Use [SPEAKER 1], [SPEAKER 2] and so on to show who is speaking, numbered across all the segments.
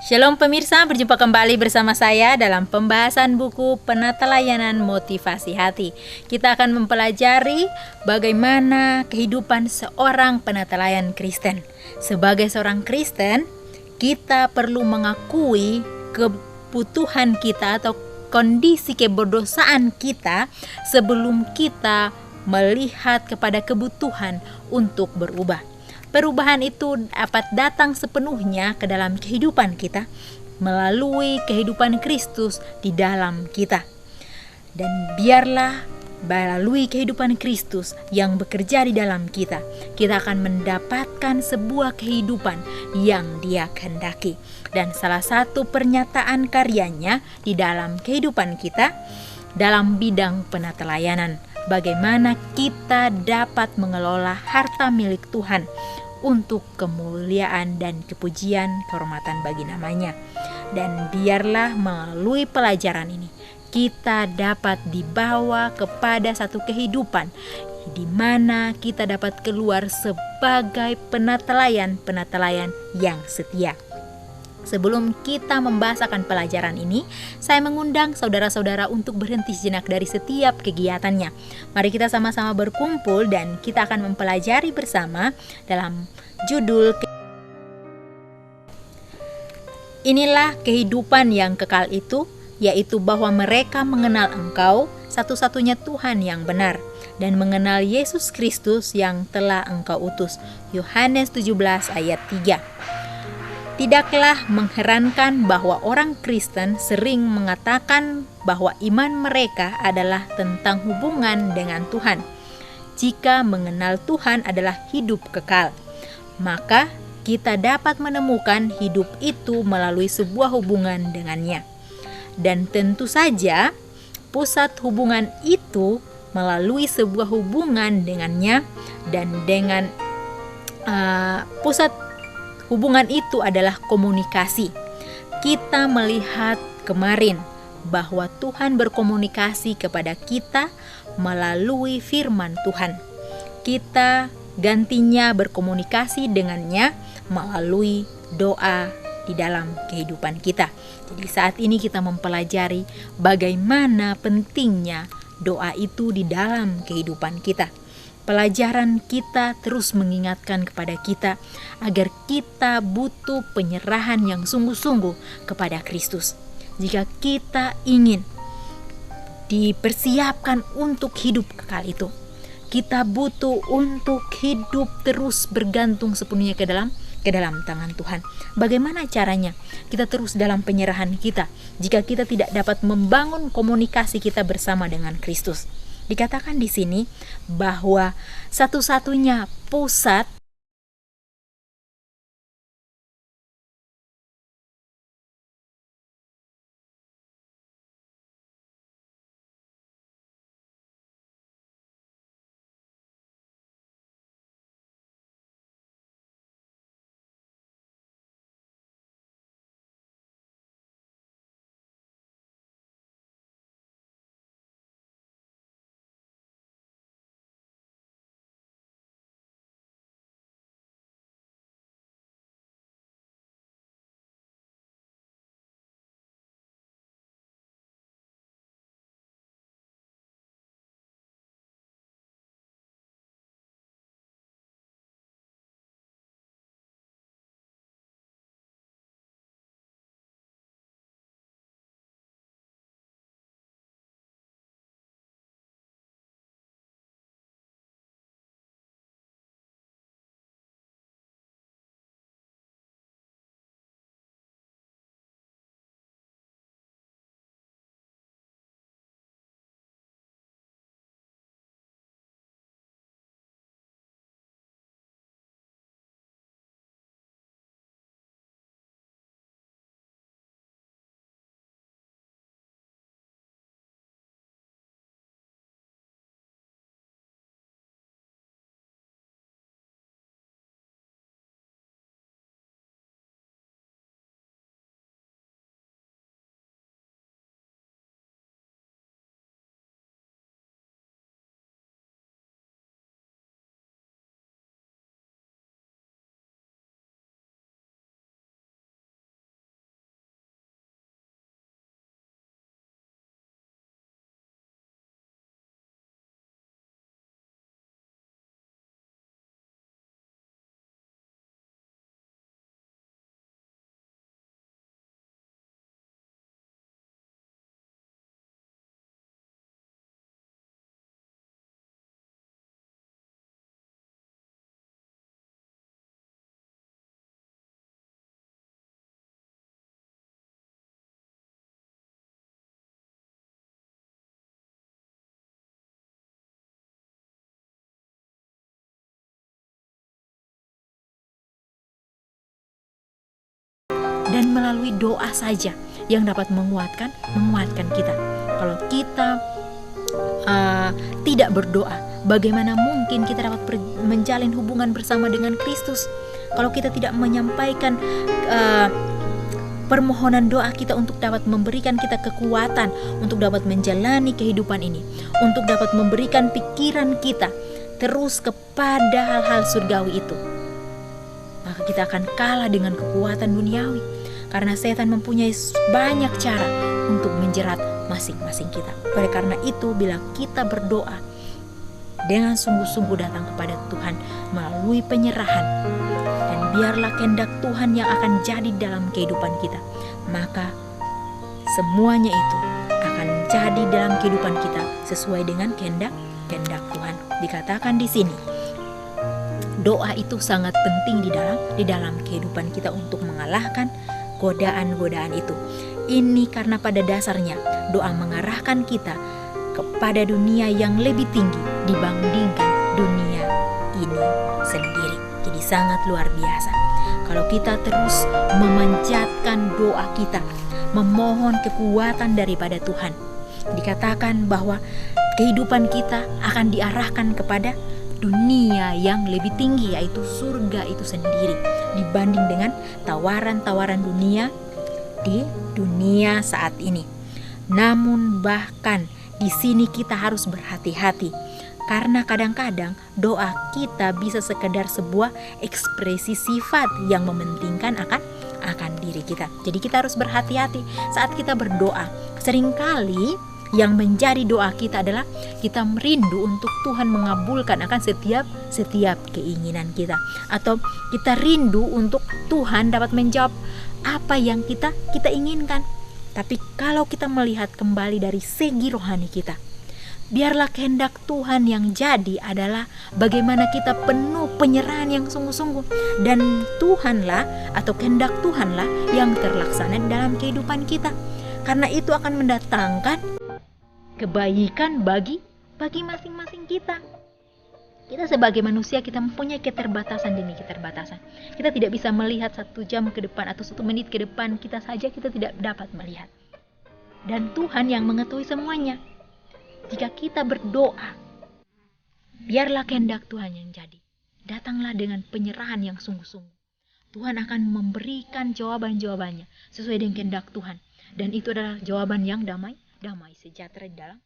[SPEAKER 1] Shalom pemirsa, berjumpa kembali bersama saya dalam pembahasan buku Penata Layanan Motivasi Hati. Kita akan mempelajari bagaimana kehidupan seorang penata layan Kristen. Sebagai seorang Kristen, kita perlu mengakui kebutuhan kita atau kondisi keberdosaan kita sebelum kita melihat kepada kebutuhan untuk berubah. Perubahan itu dapat datang sepenuhnya ke dalam kehidupan kita melalui kehidupan Kristus di dalam kita. Dan biarlah melalui kehidupan Kristus yang bekerja di dalam kita, kita akan mendapatkan sebuah kehidupan yang Dia kehendaki. Dan salah satu pernyataan karyanya di dalam kehidupan kita dalam bidang penata layanan, bagaimana kita dapat mengelola harta milik Tuhan untuk kemuliaan dan kepujian kehormatan bagi namanya. Dan biarlah melalui pelajaran ini kita dapat dibawa kepada satu kehidupan di mana kita dapat keluar sebagai penata layan yang setia. Sebelum kita membahas akan pelajaran ini, saya mengundang saudara-saudara untuk berhenti sejenak dari setiap kegiatannya. Mari kita sama-sama berkumpul dan kita akan mempelajari bersama dalam judul Inilah kehidupan yang kekal itu, yaitu bahwa mereka mengenal Engkau, satu-satunya Tuhan yang benar, dan mengenal Yesus Kristus yang telah Engkau utus. Yohanes 17 ayat 3. Tidaklah mengherankan bahwa orang Kristen sering mengatakan bahwa iman mereka adalah tentang hubungan dengan Tuhan. Jika mengenal Tuhan adalah hidup kekal, maka kita dapat menemukan hidup itu melalui sebuah hubungan dengannya. Dan tentu saja pusat hubungan itu melalui sebuah hubungan dengannya, dan dengan pusat hubungan itu adalah komunikasi. Kita melihat kemarin bahwa Tuhan berkomunikasi kepada kita melalui firman Tuhan. Kita gantinya berkomunikasi dengannya melalui doa di dalam kehidupan kita. Jadi saat ini kita mempelajari bagaimana pentingnya doa itu di dalam kehidupan kita. Pelajaran kita terus mengingatkan kepada kita agar kita butuh penyerahan yang sungguh-sungguh kepada Kristus. Jika kita ingin dipersiapkan untuk hidup kekal itu, kita butuh untuk hidup terus bergantung sepenuhnya ke dalam tangan Tuhan. Bagaimana caranya? Kita terus dalam penyerahan kita jika kita tidak dapat membangun komunikasi kita bersama dengan Kristus. Dikatakan di sini bahwa satu-satunya pusat dan melalui doa saja yang dapat menguatkan kita. Kalau kita tidak berdoa, bagaimana mungkin kita dapat menjalin hubungan bersama dengan Kristus? Kalau kita tidak menyampaikan permohonan doa kita untuk dapat memberikan kita kekuatan untuk dapat menjalani kehidupan ini, untuk dapat memberikan pikiran kita terus kepada hal-hal surgawi itu, maka kita akan kalah dengan kekuatan duniawi, karena setan mempunyai banyak cara untuk menjerat masing-masing kita. Oleh karena itu, bila kita berdoa dengan sungguh-sungguh datang kepada Tuhan melalui penyerahan, dan biarlah kehendak Tuhan yang akan jadi dalam kehidupan kita, maka semuanya itu akan jadi dalam kehidupan kita sesuai dengan kehendak Tuhan. Dikatakan di sini, doa itu sangat penting di dalam kehidupan kita untuk mengalahkan godaan-godaan itu. Ini karena pada dasarnya doa mengarahkan kita kepada dunia yang lebih tinggi dibandingkan dunia ini sendiri. Jadi sangat luar biasa kalau kita terus memanjatkan doa kita, memohon kekuatan daripada Tuhan. Dikatakan bahwa kehidupan kita akan diarahkan kepada dunia yang lebih tinggi, yaitu surga itu sendiri, dibanding dengan tawaran-tawaran dunia di dunia saat ini. Namun bahkan di sini kita harus berhati-hati, karena kadang-kadang doa kita bisa sekedar sebuah ekspresi sifat yang mementingkan akan diri kita. Jadi kita harus berhati-hati saat kita berdoa. Seringkali yang menjadi doa kita adalah kita merindu untuk Tuhan mengabulkan akan setiap keinginan kita, atau kita rindu untuk Tuhan dapat menjawab apa yang kita inginkan. Tapi kalau kita melihat kembali dari segi rohani kita, biarlah kehendak Tuhan yang jadi adalah bagaimana kita penuh penyerahan yang sungguh-sungguh, dan Tuhanlah atau kehendak Tuhanlah yang terlaksana dalam kehidupan kita. Karena itu akan mendatangkan kebaikan bagi masing-masing kita. Kita sebagai manusia, kita mempunyai keterbatasan demi keterbatasan. Kita tidak bisa melihat 1 jam ke depan atau 1 menit ke depan kita saja, kita tidak dapat melihat. Dan Tuhan yang mengetahui semuanya. Jika kita berdoa, biarlah kehendak Tuhan yang jadi. Datanglah dengan penyerahan yang sungguh-sungguh. Tuhan akan memberikan jawaban-jawabannya sesuai dengan kehendak Tuhan. Dan itu adalah jawaban yang damai sejahtera dalam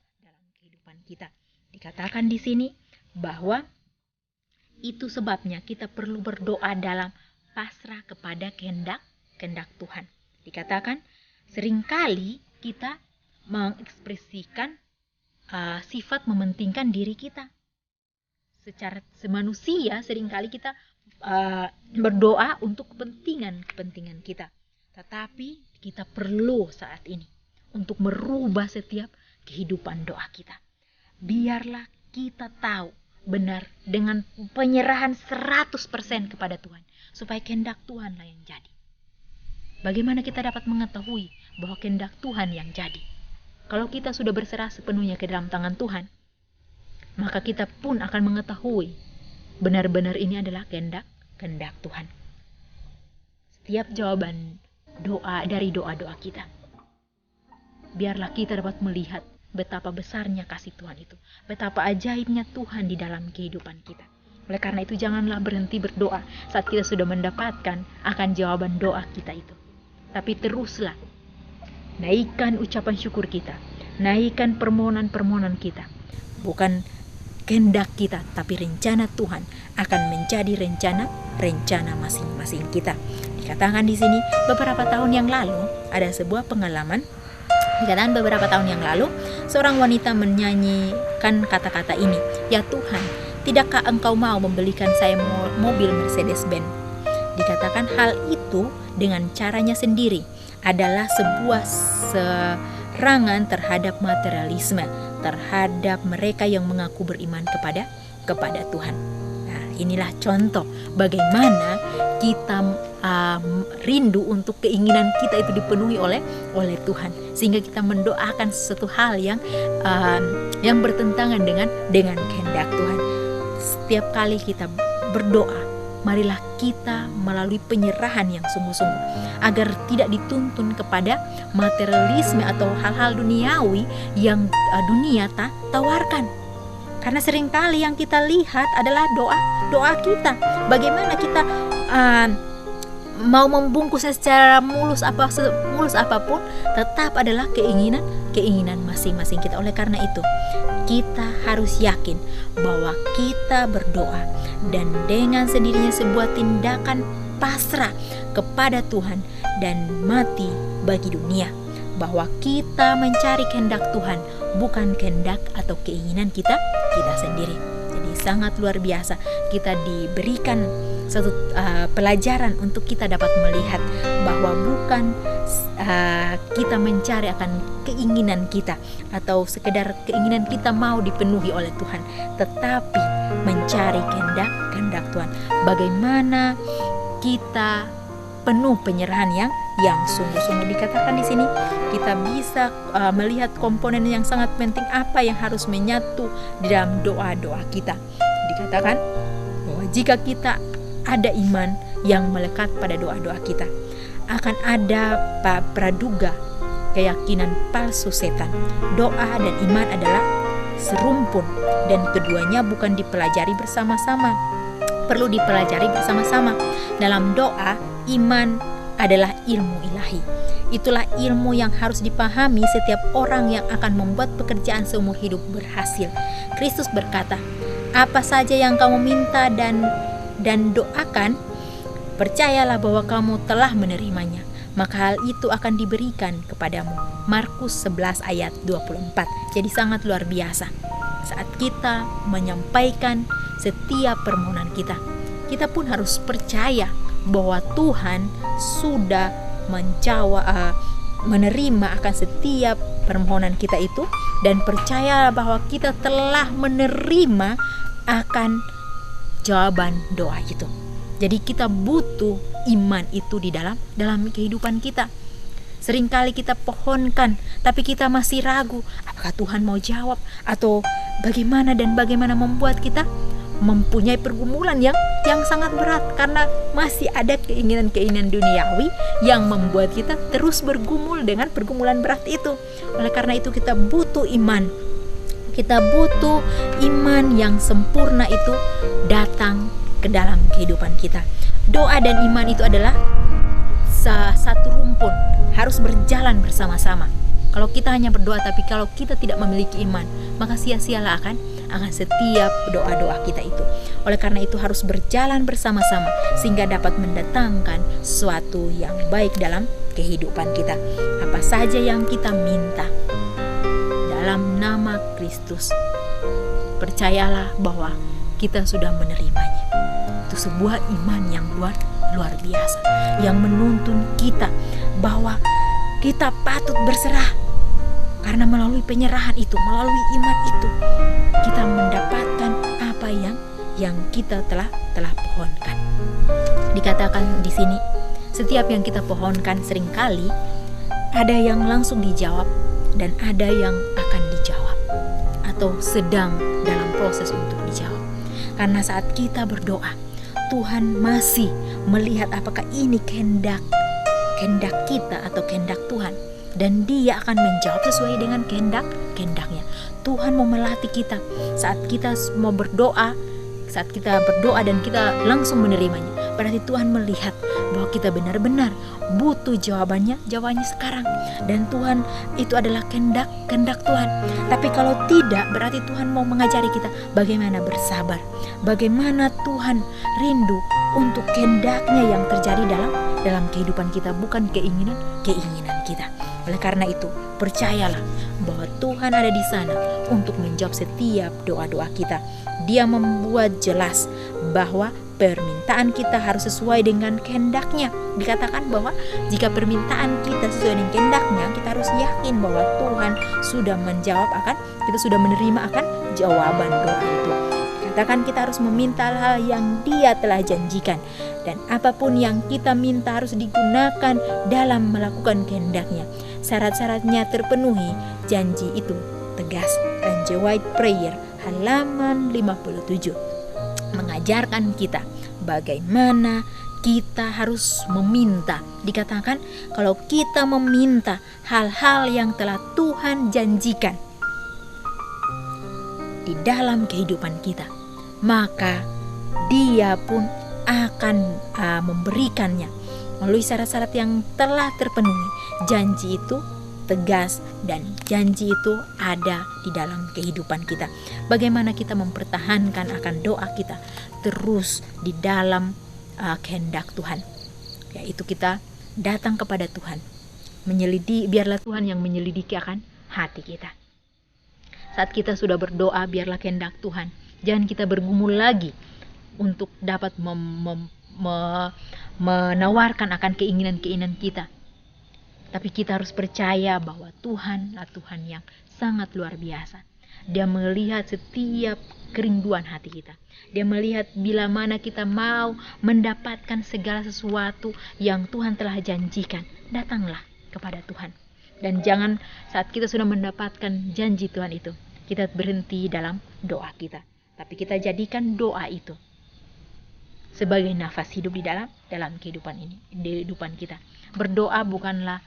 [SPEAKER 1] kehidupan kita. Dikatakan di sini bahwa itu sebabnya kita perlu berdoa dalam pasrah kepada kehendak Tuhan. Dikatakan seringkali kita mengekspresikan sifat mementingkan diri kita. Secara semanusia seringkali kita berdoa untuk kepentingan kita. Tetapi kita perlu saat ini untuk merubah setiap kehidupan doa kita. Biarlah kita tahu benar dengan penyerahan 100% kepada Tuhan, supaya kehendak Tuhanlah yang jadi. Bagaimana kita dapat mengetahui bahwa kehendak Tuhan yang jadi? Kalau kita sudah berserah sepenuhnya ke dalam tangan Tuhan, maka kita pun akan mengetahui benar-benar ini adalah kehendak Tuhan. Setiap jawaban doa dari doa-doa kita, biarlah kita dapat melihat betapa besarnya kasih Tuhan itu, betapa ajaibnya Tuhan di dalam kehidupan kita. Oleh karena itu, janganlah berhenti berdoa saat kita sudah mendapatkan akan jawaban doa kita itu. Tapi teruslah naikkan ucapan syukur kita, naikkan permohonan-permohonan kita. Bukan kehendak kita, tapi rencana Tuhan akan menjadi rencana masing-masing kita. Dikatakan di sini beberapa tahun yang lalu ada sebuah pengalaman. Dikatakan beberapa tahun yang lalu seorang wanita menyanyikan kata-kata ini, "Ya Tuhan, tidakkah Engkau mau membelikan saya mobil Mercedes-Benz?" Dikatakan hal itu dengan caranya sendiri adalah sebuah serangan terhadap materialisme, terhadap mereka yang mengaku beriman kepada Tuhan. Nah, inilah contoh bagaimana kita rindu untuk keinginan kita itu dipenuhi oleh Tuhan, sehingga kita mendoakan sesuatu hal yang bertentangan dengan kehendak Tuhan. Setiap kali kita berdoa, marilah kita melalui penyerahan yang sungguh-sungguh, agar tidak dituntun kepada materialisme atau hal-hal duniawi yang dunia tawarkan. Karena seringkali yang kita lihat adalah doa kita. Bagaimana kita mau membungkusnya secara mulus apapun, tetap adalah keinginan masing-masing kita. Oleh karena itu, kita harus yakin bahwa kita berdoa dan dengan sendirinya sebuah tindakan pasrah kepada Tuhan dan mati bagi dunia, bahwa kita mencari kehendak Tuhan, bukan kehendak atau keinginan kita sendiri. Jadi sangat luar biasa, kita diberikan satu pelajaran untuk kita dapat melihat bahwa bukan kita mencari akan keinginan kita atau sekedar keinginan kita mau dipenuhi oleh Tuhan, tetapi mencari kehendak Tuhan. Bagaimana kita penuh penyerahan yang sungguh-sungguh. Dikatakan di sini kita bisa melihat komponen yang sangat penting apa yang harus menyatu di dalam doa-doa kita. Dikatakan bahwa jika kita ada iman yang melekat pada doa-doa kita, akan ada praduga keyakinan palsu setan. Doa dan iman adalah serumpun dan keduanya bukan dipelajari bersama-sama, perlu dipelajari bersama-sama. Dalam doa, iman adalah ilmu ilahi. Itulah ilmu yang harus dipahami setiap orang yang akan membuat pekerjaan seumur hidup berhasil. Kristus berkata, apa saja yang kamu minta dan doakan, percayalah bahwa kamu telah menerimanya, maka hal itu akan diberikan kepadamu. Markus 11 ayat 24. Jadi sangat luar biasa. Saat kita menyampaikan setiap permohonan kita, kita pun harus percaya bahwa Tuhan sudah menerima akan setiap permohonan kita itu, dan percaya bahwa kita telah menerima akan jawaban doa itu. Jadi kita butuh iman itu di dalam kehidupan kita. Seringkali kita pohonkan, tapi kita masih ragu, apakah Tuhan mau jawab atau bagaimana, dan bagaimana membuat kita mempunyai pergumulan yang sangat berat, karena masih ada keinginan-keinginan duniawi yang membuat kita terus bergumul dengan pergumulan berat itu. Oleh karena itu kita butuh iman. Kita butuh iman yang sempurna itu datang ke dalam kehidupan kita. Doa dan iman itu adalah satu rumpun, harus berjalan bersama-sama. Kalau kita hanya berdoa tapi kalau kita tidak memiliki iman, maka sia-sialah akan setiap doa-doa kita itu. Oleh karena itu harus berjalan bersama-sama sehingga dapat mendatangkan sesuatu yang baik dalam kehidupan kita. Apa saja yang kita minta dalam nama Kristus, percayalah bahwa kita sudah menerimanya. Itu sebuah iman yang luar biasa, yang menuntun kita bahwa kita patut berserah. Karena melalui penyerahan itu, melalui iman itu, kita mendapatkan apa yang kita telah pohonkan. Dikatakan di sini, setiap yang kita pohonkan seringkali ada yang langsung dijawab dan ada yang akan dijawab atau sedang dalam proses untuk dijawab. Karena saat kita berdoa, Tuhan masih melihat apakah ini kehendak kita atau kehendak Tuhan, dan Dia akan menjawab sesuai dengan kehendaknya. Tuhan mau melatih kita saat kita mau berdoa, dan kita langsung menerimanya. Berarti Tuhan melihat bahwa kita benar-benar butuh jawabannya sekarang, dan Tuhan itu adalah kehendak Tuhan. Tapi kalau tidak, berarti Tuhan mau mengajari kita bagaimana bersabar, bagaimana Tuhan rindu untuk kehendaknya yang terjadi dalam kehidupan kita, bukan keinginan kita. Oleh karena itu, percayalah bahwa Tuhan ada di sana untuk menjawab setiap doa-doa kita. Dia membuat jelas bahwa permintaan kita harus sesuai dengan kehendaknya. Dikatakan bahwa jika permintaan kita sesuai dengan kehendaknya, kita harus yakin bahwa Tuhan sudah menjawab kita sudah menerima akan jawaban doa itu. Katakan kita harus meminta hal yang Dia telah janjikan, dan apapun yang kita minta harus digunakan dalam melakukan kehendaknya. Syarat-syaratnya terpenuhi, janji itu tegas. And White Prayer halaman 57 mengajarkan kita bagaimana kita harus meminta. Dikatakan kalau kita meminta hal-hal yang telah Tuhan janjikan di dalam kehidupan kita, maka Dia pun akan memberikannya melalui syarat-syarat yang telah terpenuhi. Janji itu tegas dan janji itu ada di dalam kehidupan kita. Bagaimana kita mempertahankan akan doa kita terus di dalam kehendak Tuhan, yaitu kita datang kepada Tuhan, biarlah Tuhan yang menyelidiki akan hati kita. Saat kita sudah berdoa, biarlah kehendak Tuhan, jangan kita bergumul lagi untuk dapat menawarkan akan keinginan-keinginan kita. Tapi kita harus percaya bahwa Tuhanlah Tuhan yang sangat luar biasa. Dia melihat setiap kerinduan hati kita. Dia melihat bila mana kita mau mendapatkan segala sesuatu yang Tuhan telah janjikan. Datanglah kepada Tuhan. Dan jangan saat kita sudah mendapatkan janji Tuhan itu, kita berhenti dalam doa kita. Tapi kita jadikan doa itu sebagai nafas hidup di dalam kehidupan ini, di kehidupan kita. Berdoa bukanlah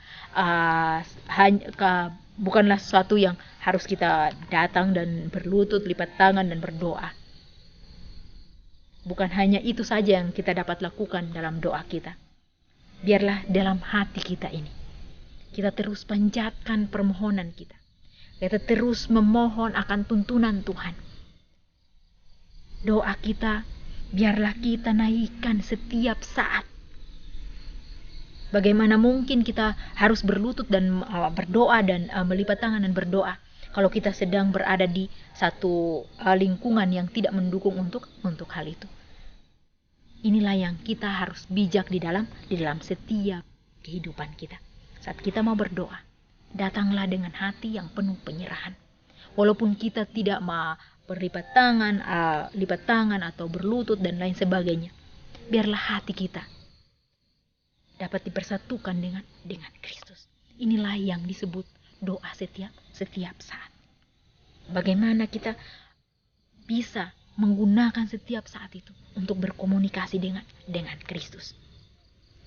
[SPEAKER 1] bukanlah sesuatu yang harus kita datang dan berlutut, lipat tangan dan berdoa. Bukan hanya itu saja yang kita dapat lakukan dalam doa kita. Biarlah dalam hati kita ini, kita terus panjatkan permohonan kita. Kita terus memohon akan tuntunan Tuhan. Doa kita, biarlah kita naikkan setiap saat. Bagaimana mungkin kita harus berlutut dan berdoa dan melipat tangan dan berdoa kalau kita sedang berada di satu lingkungan yang tidak mendukung untuk hal itu. Inilah yang kita harus bijak di dalam setiap kehidupan kita. Saat kita mau berdoa, datanglah dengan hati yang penuh penyerahan. Walaupun kita tidak mau berlipat tangan atau berlutut dan lain sebagainya, biarlah hati kita dapat dipersatukan dengan Kristus. Inilah yang disebut doa setiap saat. Bagaimana kita bisa menggunakan setiap saat itu untuk berkomunikasi dengan Kristus.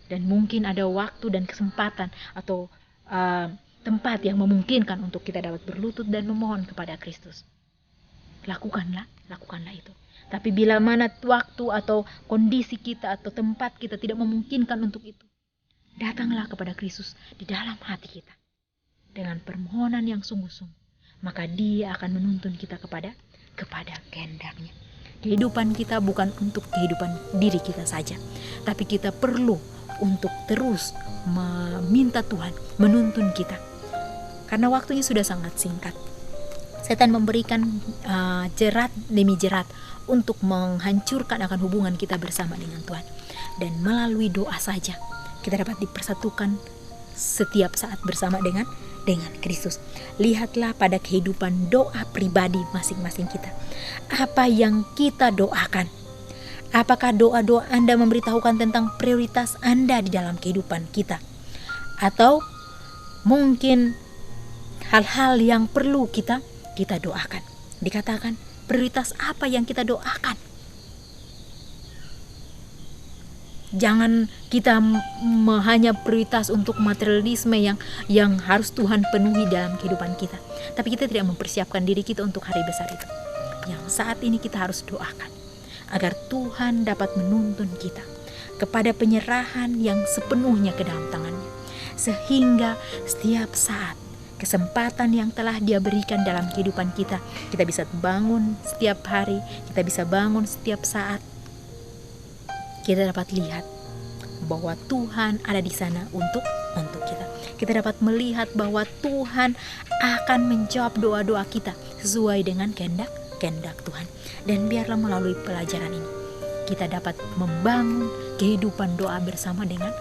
[SPEAKER 1] Dan mungkin ada waktu dan kesempatan atau tempat yang memungkinkan untuk kita dapat berlutut dan memohon kepada Kristus. Lakukanlah itu. Tapi bila mana waktu atau kondisi kita atau tempat kita tidak memungkinkan untuk itu, datanglah kepada Kristus di dalam hati kita dengan permohonan yang sungguh-sungguh, maka Dia akan menuntun kita kepada kehendak-Nya. Kehidupan kita bukan untuk kehidupan diri kita saja, tapi kita perlu untuk terus meminta Tuhan menuntun kita, karena waktunya sudah sangat singkat. Setan memberikan jerat demi jerat untuk menghancurkan akan hubungan kita bersama dengan Tuhan. Dan melalui doa saja kita dapat dipersatukan setiap saat bersama dengan Kristus. Lihatlah pada kehidupan doa pribadi masing-masing kita. Apa yang kita doakan? Apakah doa-doa Anda memberitahukan tentang prioritas Anda di dalam kehidupan kita? Atau mungkin hal-hal yang perlu kita doakan? Dikatakan prioritas apa yang kita doakan? Jangan kita hanya prioritas untuk materialisme yang harus Tuhan penuhi dalam kehidupan kita. Tapi kita tidak mempersiapkan diri kita untuk hari besar itu. Yang saat ini kita harus doakan agar Tuhan dapat menuntun kita kepada penyerahan yang sepenuhnya ke dalam tangan-Nya. Sehingga setiap saat kesempatan yang telah Dia berikan dalam kehidupan kita, kita bisa bangun setiap hari, kita bisa bangun setiap saat. Kita dapat lihat bahwa Tuhan ada di sana untuk kita. Kita dapat melihat bahwa Tuhan akan menjawab doa-doa kita sesuai dengan kehendak Tuhan. Dan biarlah melalui pelajaran ini kita dapat membangun kehidupan doa bersama dengan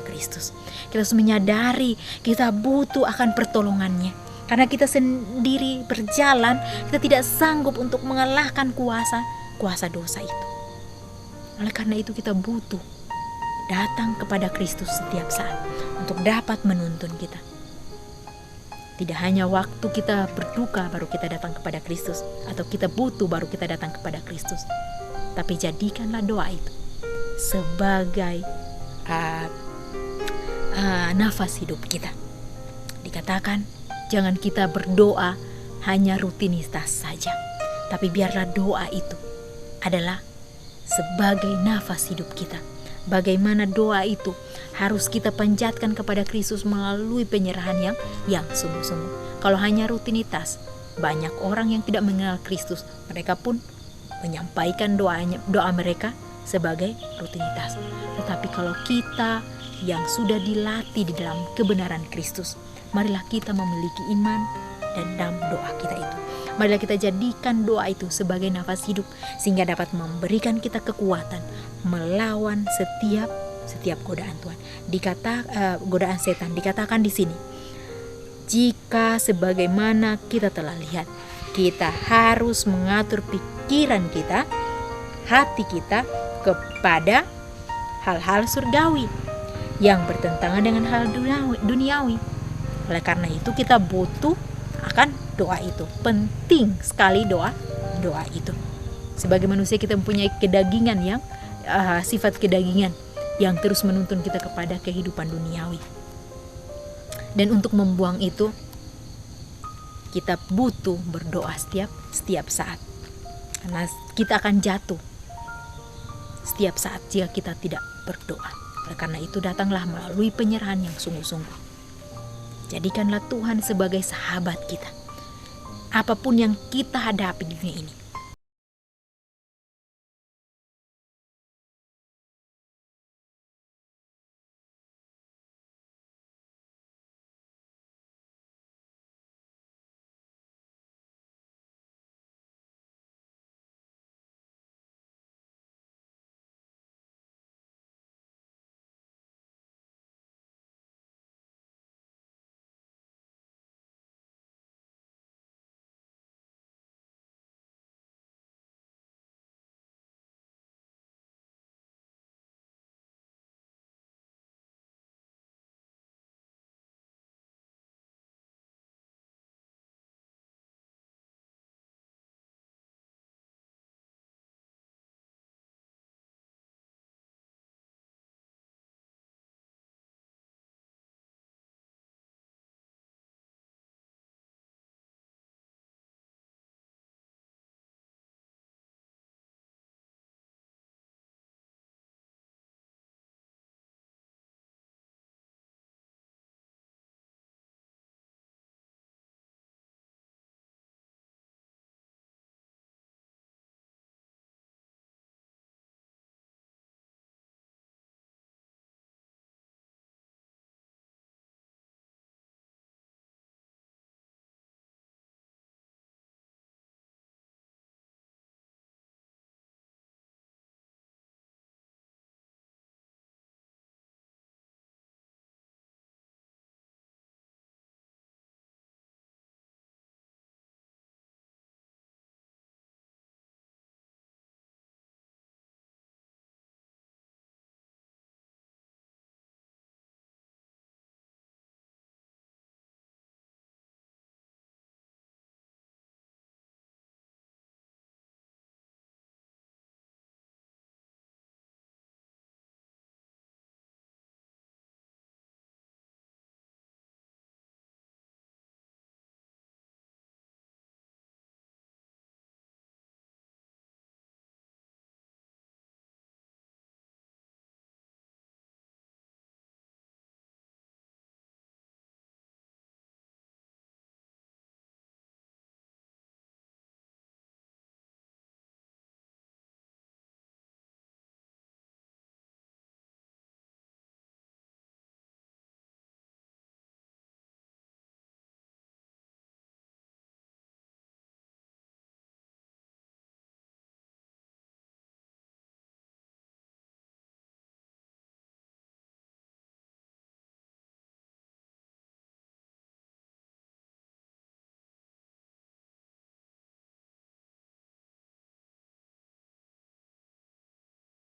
[SPEAKER 1] Kristus. Kita harus menyadari kita butuh akan pertolongannya. Karena kita sendiri berjalan, kita tidak sanggup untuk mengalahkan kuasa dosa itu. Oleh karena itu kita butuh datang kepada Kristus setiap saat untuk dapat menuntun kita. Tidak hanya waktu kita berduka baru kita datang kepada Kristus, atau kita butuh baru kita datang kepada Kristus. Tapi jadikanlah doa itu sebagai nafas hidup kita. Dikatakan jangan kita berdoa hanya rutinitas saja, tapi biarlah doa itu adalah sebagai nafas hidup kita. Bagaimana doa itu harus kita panjatkan kepada Kristus melalui penyerahan yang sungguh-sungguh. Kalau hanya rutinitas, banyak orang yang tidak mengenal Kristus, mereka pun menyampaikan doa mereka sebagai rutinitas. Tetapi kalau kita yang sudah dilatih di dalam kebenaran Kristus, marilah kita memiliki iman dan dalam doa kita itu. Marilah kita jadikan doa itu sebagai nafas hidup, sehingga dapat memberikan kita kekuatan melawan setiap godaan Tuhan. Godaan setan. Dikatakan di sini, jika sebagaimana kita telah lihat, kita harus mengatur pikiran kita, hati kita kepada hal-hal surgawi yang bertentangan dengan hal duniawi. Oleh karena itu kita butuh akan doa itu. Penting sekali doa itu. Sebagai manusia kita mempunyai kedagingan yang sifat kedagingan yang terus menuntun kita kepada kehidupan duniawi. Dan untuk membuang itu kita butuh berdoa setiap saat. Karena kita akan jatuh setiap saat jika kita tidak berdoa. Oleh karena itu datanglah melalui penyerahan yang sungguh-sungguh. Jadikanlah Tuhan sebagai sahabat kita. Apapun yang kita hadapi di dunia ini,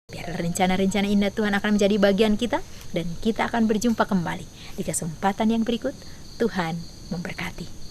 [SPEAKER 1] biarlah rencana-rencana indah Tuhan akan menjadi bagian kita, dan kita akan berjumpa kembali di kesempatan yang berikut. Tuhan memberkati.